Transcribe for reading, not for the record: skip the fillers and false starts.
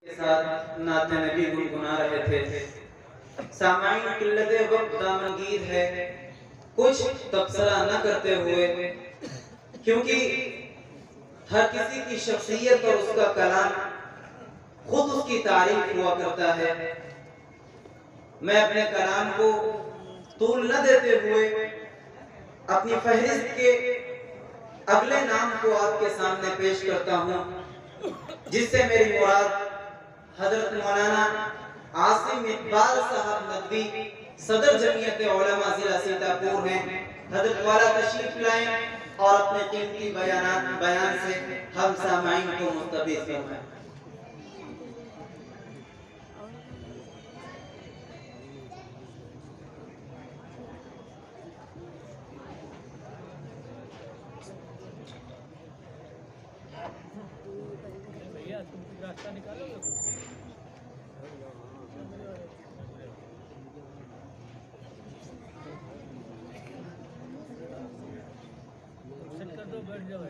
के साथ नाते नबी गुनगुना रहे थे। सामाईन किल्लते वक्त दामनगीर है कुछ तबसरा न करते हुए, क्योंकि हर किसी की शख्सियत और उसका कलाम खुद उसकी तारीफ हुआ करता है। मैं अपने कलाम को तूल न देते हुए अपनी फहरिस्त के अगले नाम को आपके सामने पेश करता हूँ, जिससे मेरी मुराद हजरत मौलाना आसिम इकबाल साहब नदवी सदर जमीयत उलमा जिला सीतापुर हैं। हजरत वाला तशरीफ लाएं और अपने कीमती बयान से हम सामाईन को मुस्तफीद फरमाएं। भैया तुम कुछ रास्ता निकालोगे कुछ? कर दो, बैठ जाओ।